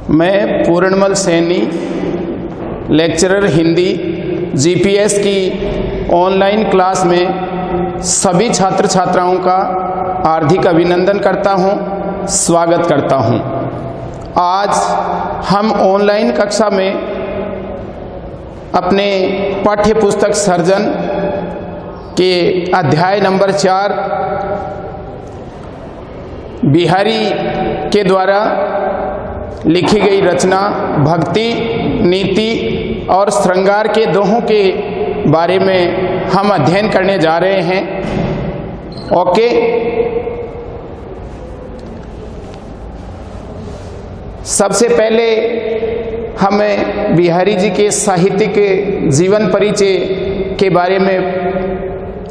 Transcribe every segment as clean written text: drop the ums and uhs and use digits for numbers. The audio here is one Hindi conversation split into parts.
मैं पूर्णमल सैनी, लेक्चरर हिंदी, जीपीएस की ऑनलाइन क्लास में सभी छात्र छात्राओं का हार्दिक अभिनंदन करता हूं, स्वागत करता हूं। आज हम ऑनलाइन कक्षा में अपने पाठ्य पुस्तक सर्जन के अध्याय नंबर 4 बिहारी के द्वारा लिखी गई रचना भक्ति, नीति और श्रृंगार के दोहों के बारे में हम अध्ययन करने जा रहे हैं। ओके, सबसे पहले हमें बिहारी जी के साहित्यिक जीवन परिचय के बारे में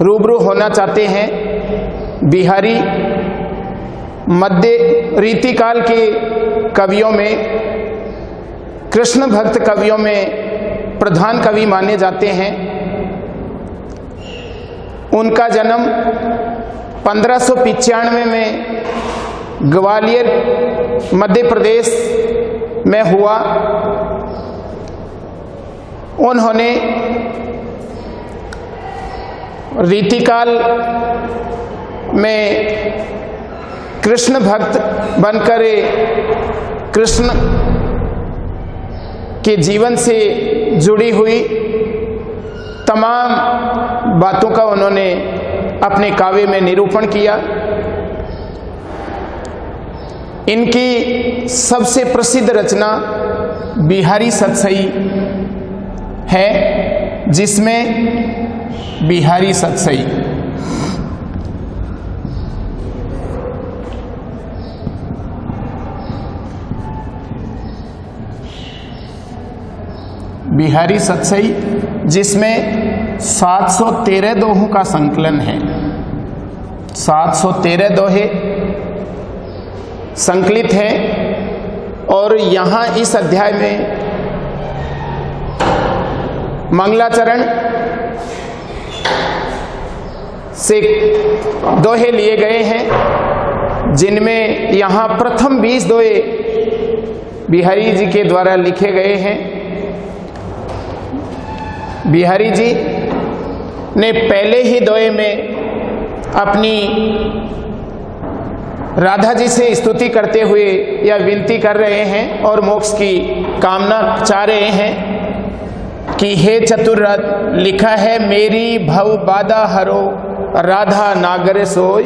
रूबरू होना चाहते हैं। बिहारी मध्य रीतिकाल के कवियों में, कृष्ण भक्त कवियों में प्रधान कवि माने जाते हैं। उनका जन्म 1595 में ग्वालियर मध्य प्रदेश में हुआ। उन्होंने रीतिकाल में कृष्ण भक्त बनकर कृष्ण के जीवन से जुड़ी हुई तमाम बातों का उन्होंने अपने काव्य में निरूपण किया। इनकी सबसे प्रसिद्ध रचना बिहारी सतसई है, जिसमें बिहारी सतसई बिहारी सतसई जिसमें 713 दोहों का संकलन है। 713 दोहे संकलित हैं और यहाँ इस अध्याय में मंगलाचरण से दोहे लिए गए हैं, जिनमें यहाँ प्रथम 20 दोहे बिहारी जी के द्वारा लिखे गए हैं। बिहारी जी ने पहले ही दोहे में अपनी राधा जी से स्तुति करते हुए या विनती कर रहे हैं और मोक्ष की कामना चाह रहे हैं कि हे चतुर लिखा है मेरी भव बाधा हरो राधा नागर सोय,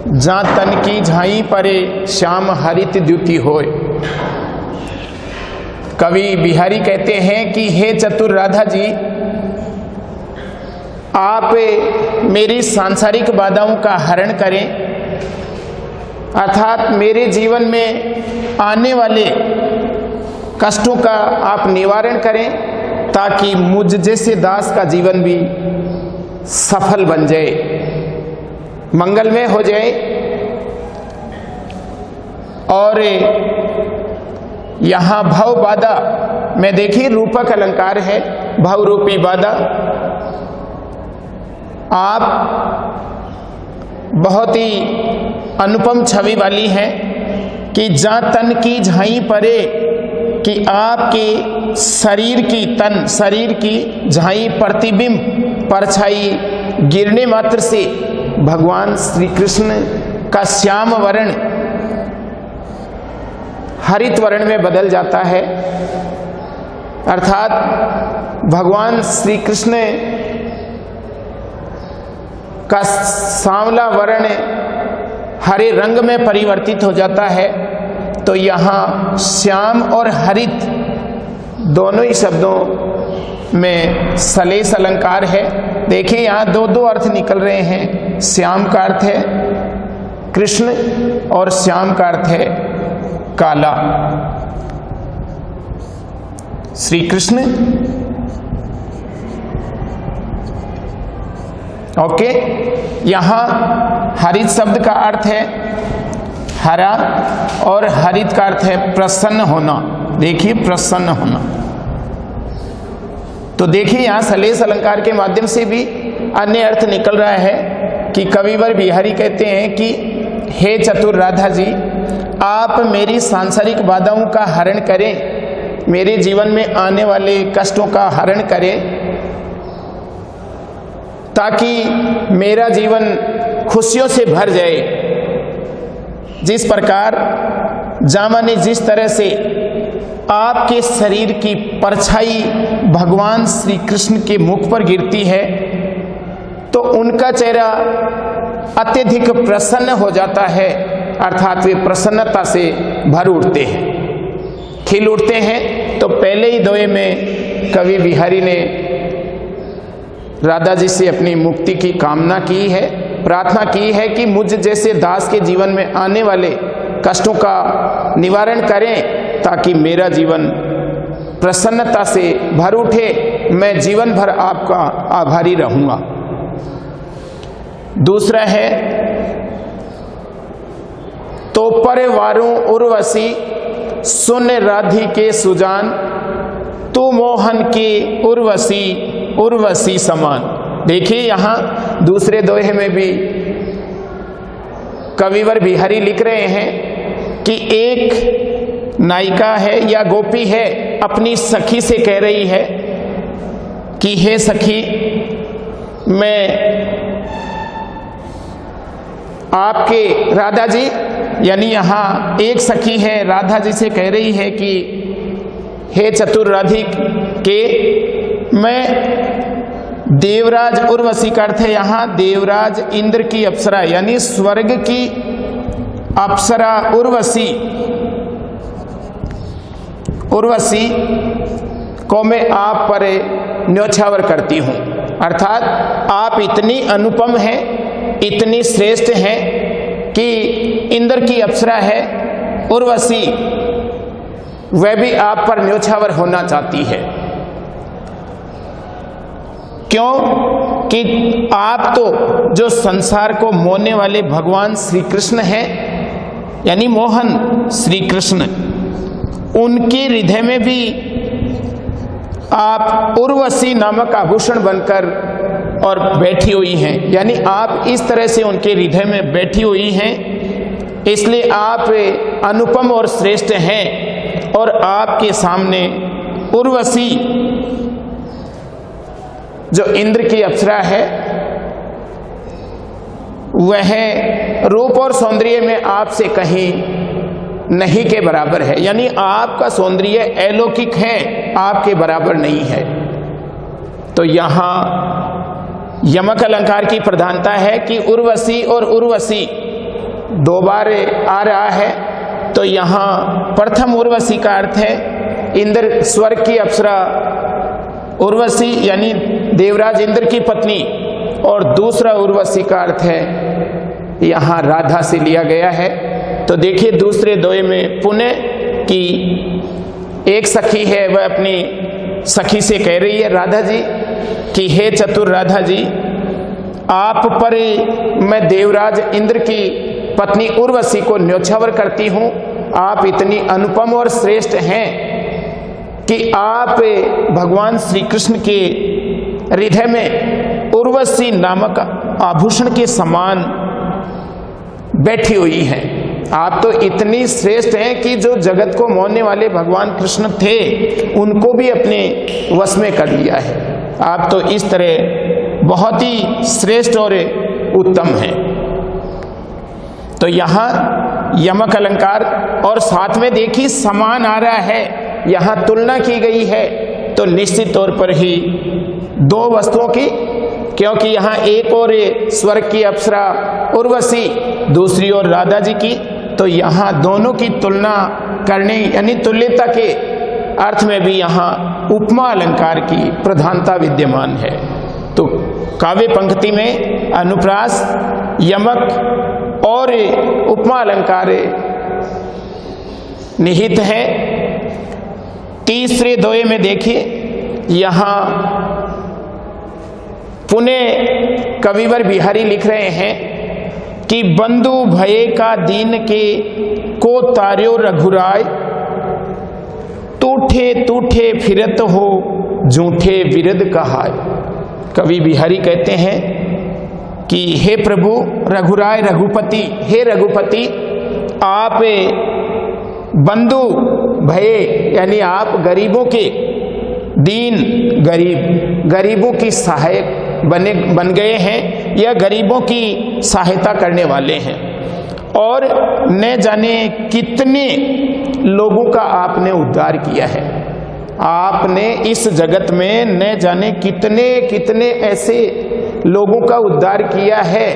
जा तन की झाई परे श्याम हरित द्युति होय। कवि बिहारी कहते हैं कि हे चतुर राधा जी, आप मेरी सांसारिक बाधाओं का हरण करें, अर्थात मेरे जीवन में आने वाले कष्टों का आप निवारण करें, ताकि मुझ जैसे दास का जीवन भी सफल बन जाए, मंगलमय हो जाए। और यहाँ भव बाधा में देखिए रूपक अलंकार है, भव रूपी बाधा। आप बहुत ही अनुपम छवि वाली हैं कि जा तन की झाई परे, कि आपके शरीर की तन, शरीर की झाई प्रतिबिंब परछाई गिरने मात्र से भगवान श्री कृष्ण का श्याम वर्ण हरित वर्ण में बदल जाता है। अर्थात भगवान श्री कृष्ण का सांवला वर्ण हरे रंग में परिवर्तित हो जाता है। तो यहाँ श्याम और हरित दोनों ही शब्दों में सलेस अलंकार है। देखिए यहाँ दो अर्थ निकल रहे हैं। श्याम का अर्थ है कृष्ण और श्याम का अर्थ है काला। श्री कृष्ण, ओके। यहाँ हरित शब्द का अर्थ है हरा और हरित का अर्थ है प्रसन्न होना। देखिए प्रसन्न होना। तो देखिए यहाँ सलेस अलंकार के माध्यम से भी अन्य अर्थ निकल रहा है कि कविवर बिहारी कहते हैं कि हे चतुर राधा जी, आप मेरी सांसारिक बाधाओं का हरण करें, मेरे जीवन में आने वाले कष्टों का हरण करें, ताकि मेरा जीवन खुशियों से भर जाए। जिस प्रकार जामा ने जिस तरह से आपके शरीर की परछाई भगवान श्री कृष्ण के मुख पर गिरती है तो उनका चेहरा अत्यधिक प्रसन्न हो जाता है, अर्थात वे प्रसन्नता से भर उठते हैं, खिल उठते हैं। तो पहले ही दोहे में कवि बिहारी ने राधा जी से अपनी मुक्ति की कामना की है, प्रार्थना की है कि मुझ जैसे दास के जीवन में आने वाले कष्टों का निवारण करें, ताकि मेरा जीवन प्रसन्नता से भर उठे, मैं जीवन भर आपका आभारी रहूंगा। दूसरा है, तो परिवारों उर्वशी सुन राधिके सुजान, तू मोहन की उर्वशी समान। देखिए यहाँ दूसरे दोहे में भी कविवर बिहारी लिख रहे हैं कि एक नायिका है या गोपी है, अपनी सखी से कह रही है कि हे सखी, मैं आपके राधा जी, यानी यहाँ एक सखी है राधा जी से कह रही है कि हे चतुर राधिक के, मैं देवराज उर्वशी का अर्थ है यहाँ देवराज इंद्र की अप्सरा, यानी स्वर्ग की अप्सरा उर्वशी को मैं आप पर न्योछावर करती हूँ। अर्थात आप इतनी अनुपम हैं, इतनी श्रेष्ठ हैं कि इंद्र की अप्सरा है उर्वशी, वह भी आप पर न्योछावर होना चाहती है। क्यों कि आप तो जो संसार को मोहने वाले भगवान श्री कृष्ण हैं, यानी मोहन श्री कृष्ण, उनके हृदय में भी आप उर्वशी नामक आभूषण बनकर और बैठी हुई हैं, यानी आप इस तरह से उनके हृदय में बैठी हुई हैं, इसलिए आप अनुपम और श्रेष्ठ हैं। और आपके सामने उर्वशी जो इंद्र की अप्सरा है, वह रूप और सौंदर्य में आपसे कहीं नहीं के बराबर है, यानी आपका सौंदर्य अलौकिक है, आपके बराबर नहीं है। तो यहाँ यमक अलंकार की प्रधानता है कि उर्वशी और उर्वशी दो बार आ रहा है। तो यहाँ प्रथम उर्वशी का अर्थ है इंद्र स्वर्ग की अप्सरा उर्वशी, यानी देवराज इंद्र की पत्नी, और दूसरा उर्वशी का अर्थ है यहाँ राधा से लिया गया है। तो देखिए दूसरे दोहे में पुनः कि एक सखी है, वह अपनी सखी से कह रही है राधा जी कि हे चतुर राधा जी, आप पर मैं देवराज इंद्र की पत्नी उर्वशी को न्योछावर करती हूँ। आप इतनी अनुपम और श्रेष्ठ हैं कि आप भगवान श्री कृष्ण के हृदय में उर्वशी नामक आभूषण के समान बैठी हुई हैं। आप तो इतनी श्रेष्ठ हैं कि जो जगत को मोहने वाले भगवान कृष्ण थे, उनको भी अपने वश में कर लिया है। आप तो इस तरह बहुत ही श्रेष्ठ और उत्तम हैं। तो यहाँ यमक अलंकार और साथ में देखिए समान आ रहा है, यहाँ तुलना की गई है, तो निश्चित तौर पर ही दो वस्तुओं की, क्योंकि यहाँ एक और स्वर्ग की अप्सरा उर्वशी, दूसरी ओर राधा जी की, तो यहाँ दोनों की तुलना करने यानी तुल्यता के अर्थ में भी यहाँ उपमा अलंकार की प्रधानता विद्यमान है। तो काव्य पंक्ति में अनुप्रास, यमक और उपमा अलंकार निहित है। तीसरे दोहे में देखिए, यहाँ पुनः कविवर बिहारी लिख रहे हैं कि बंधु भये का दीन के को तार्यो रघुराय, टूठे टूठे फिरत हो झूठे विरद कहाय। कवि बिहारी कहते हैं कि हे प्रभु रघुराय रघुपति, हे रघुपति, आप बंधु भये, यानी आप गरीबों के, दीन गरीबों की सहायक बन गए हैं, या गरीबों की सहायता करने वाले हैं। और न जाने कितने लोगों का आपने उद्धार किया है। आपने इस जगत में न जाने कितने कितने ऐसे लोगों का उद्धार किया है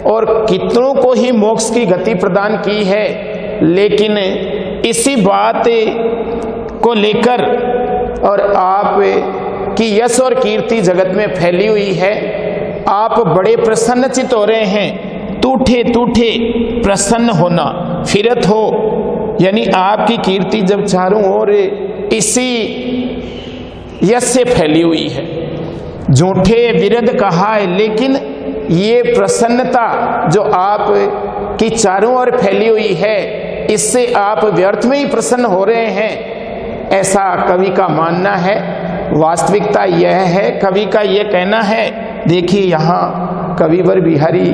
और कितनों को ही मोक्ष की गति प्रदान की है। लेकिन इसी बात को लेकर और आप की यश और कीर्ति जगत में फैली हुई है। आप बड़े प्रसन्नचित हो रहे हैं, टूठे टूठे प्रसन्न होना फिरत हो, यानी आपकी कीर्ति जब चारों ओर इसी यश से फैली हुई है। झूठे विरध कहा है, लेकिन ये प्रसन्नता जो आप की चारों ओर फैली हुई है, इससे आप व्यर्थ में ही प्रसन्न हो रहे हैं, ऐसा कवि का मानना है। वास्तविकता यह है, कवि का यह कहना है। देखिए यहाँ कविवर बिहारी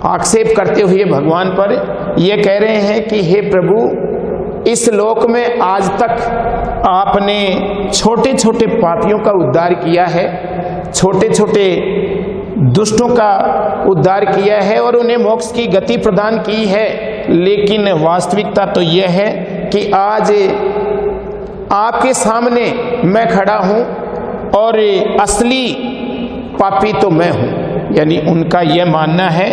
आक्षेप करते हुए भगवान पर यह कह रहे हैं कि हे प्रभु, इस लोक में आज तक आपने छोटे छोटे पापियों का उद्धार किया है, छोटे छोटे दुष्टों का उद्धार किया है और उन्हें मोक्ष की गति प्रदान की है। लेकिन वास्तविकता तो यह है कि आज आपके सामने मैं खड़ा हूं और असली पापी तो मैं हूं। यानी उनका यह मानना है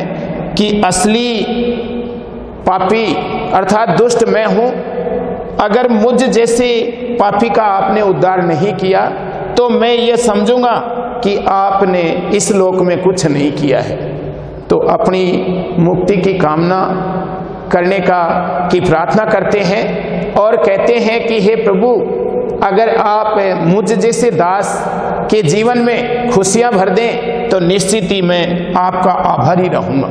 कि असली पापी अर्थात दुष्ट मैं हूं। अगर मुझ जैसे पापी का आपने उद्धार नहीं किया तो मैं ये समझूंगा कि आपने इस लोक में कुछ नहीं किया है। तो अपनी मुक्ति की कामना करने की प्रार्थना करते हैं और कहते हैं कि हे प्रभु, अगर आप मुझ जैसे दास के जीवन में खुशियां भर दें तो निश्चित ही मैं आपका आभारी रहूंगा,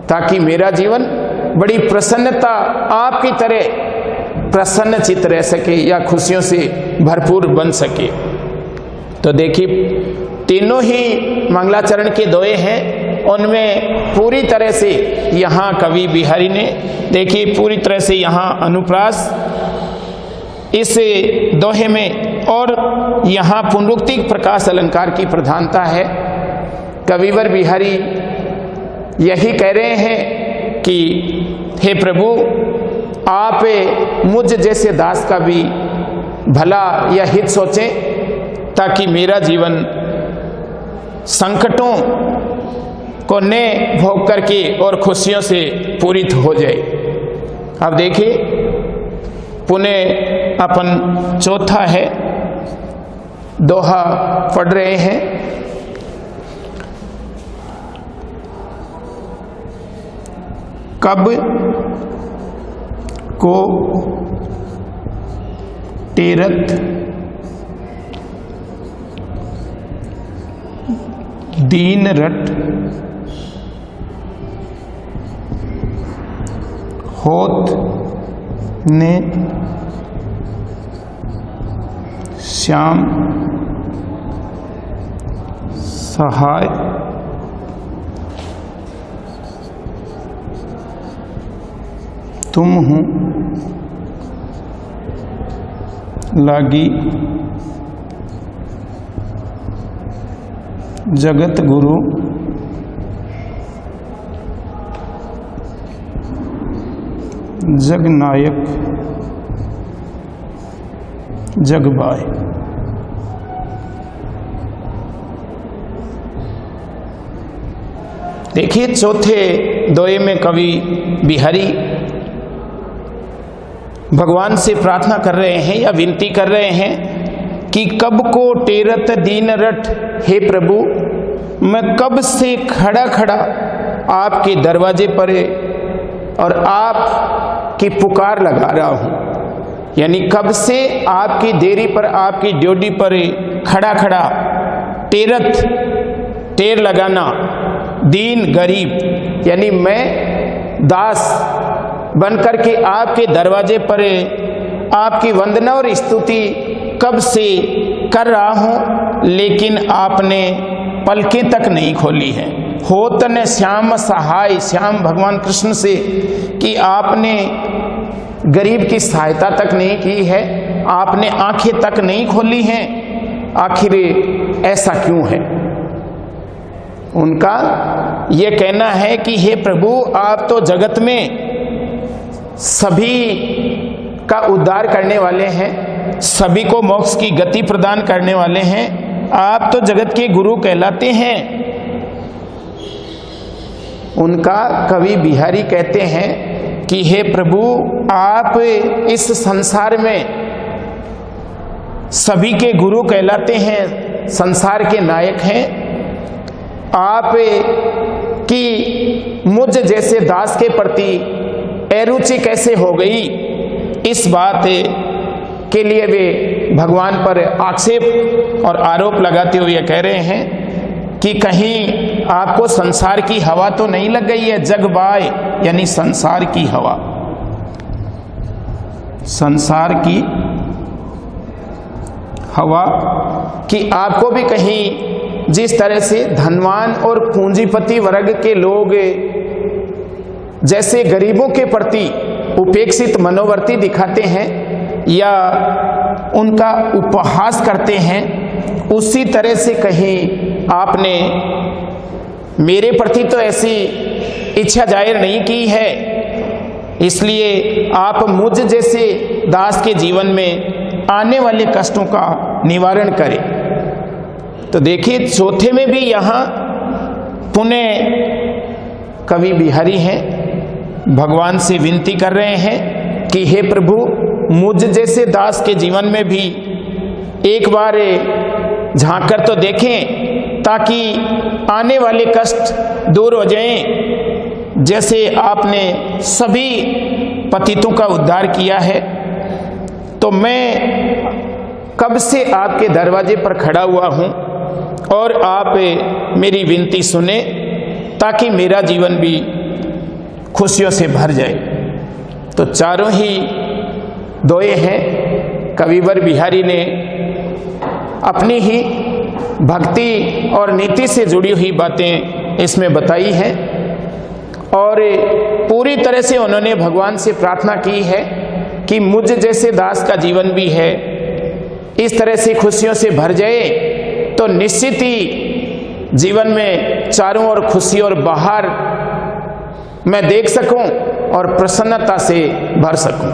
ताकि मेरा जीवन बड़ी प्रसन्नता आपकी तरह प्रसन्नचित रह सके या खुशियों से भरपूर बन सके। तो देखिए तीनों ही मंगलाचरण के दोहे हैं, उनमें पूरी तरह से यहाँ कवि बिहारी ने देखिए पूरी तरह से यहाँ अनुप्रास इस दोहे में और यहाँ पुनरुक्ति प्रकाश अलंकार की प्रधानता है। कविवर बिहारी यही कह रहे हैं कि हे प्रभु, आप मुझ जैसे दास का भी भला या हित सोचें, ताकि मेरा जीवन संकटों को न भोग करके और खुशियों से पूरित हो जाए। अब देखिए पुनः अपन चौथा है दोहा पढ़ रहे हैं। कब को टेरत दीन रट होत ने श्याम सहाय तुम हूँ लागी जगत गुरु जगनायक जगबाय। देखिए चौथे दोहे में कवि बिहारी भगवान से प्रार्थना कर रहे हैं या विनती कर रहे हैं कि कब को टेरत दीन रट, हे प्रभु, मैं कब से खड़ा खड़ा आपके दरवाजे पर और आप की पुकार लगा रहा हूँ। यानी कब से आपकी देरी पर, आपकी ड्यूटी पर खड़ा खड़ा, टेरत टेर लगाना, दीन गरीब, यानी मैं दास बनकर के आपके दरवाजे पर आपकी वंदना और स्तुति कब से कर रहा हूँ, लेकिन आपने पलकें तक नहीं खोली है। हो तने श्याम सहाय, श्याम भगवान कृष्ण से, कि आपने गरीब की सहायता तक नहीं की है, आपने आंखें तक नहीं खोली हैं, आखिर ऐसा क्यों है? उनका ये कहना है कि हे प्रभु, आप तो जगत में सभी का उद्धार करने वाले हैं, सभी को मोक्ष की गति प्रदान करने वाले हैं, आप तो जगत के गुरु कहलाते हैं। उनका कवि बिहारी कहते हैं कि हे प्रभु, आप इस संसार में सभी के गुरु कहलाते हैं, संसार के नायक हैं। आप की मुझ जैसे दास के प्रति अरुचि कैसे हो गई, इस बात के लिए वे भगवान पर आक्षेप और आरोप लगाते हुए कह रहे हैं कि कहीं आपको संसार की हवा तो नहीं लग गई है, जगबाय यानी संसार की हवा, संसार की हवा, कि आपको भी कहीं जिस तरह से धनवान और पूंजीपति वर्ग के लोग जैसे गरीबों के प्रति उपेक्षित मनोवृत्ति दिखाते हैं या उनका उपहास करते हैं, उसी तरह से कहीं आपने मेरे प्रति तो ऐसी इच्छा जाहिर नहीं की है, इसलिए आप मुझ जैसे दास के जीवन में आने वाले कष्टों का निवारण करें। तो देखिए, चौथे में भी यहाँ पुनः कवि बिहारी हैं, भगवान से विनती कर रहे हैं कि हे प्रभु, मुझ जैसे दास के जीवन में भी एक बार झांक कर तो देखें, ताकि आने वाले कष्ट दूर हो जाएं। जैसे आपने सभी पतितों का उद्धार किया है, तो मैं कब से आपके दरवाजे पर खड़ा हुआ हूँ और आप मेरी विनती सुने, ताकि मेरा जीवन भी खुशियों से भर जाए। तो चारों ही दोए हैं, कविवर बिहारी ने अपनी ही भक्ति और नीति से जुड़ी हुई बातें इसमें बताई हैं और पूरी तरह से उन्होंने भगवान से प्रार्थना की है कि मुझ जैसे दास का जीवन भी है इस तरह से खुशियों से भर जाए, तो निश्चित ही जीवन में चारों ओर खुशी और बहार मैं देख सकूं और प्रसन्नता से भर सकूं।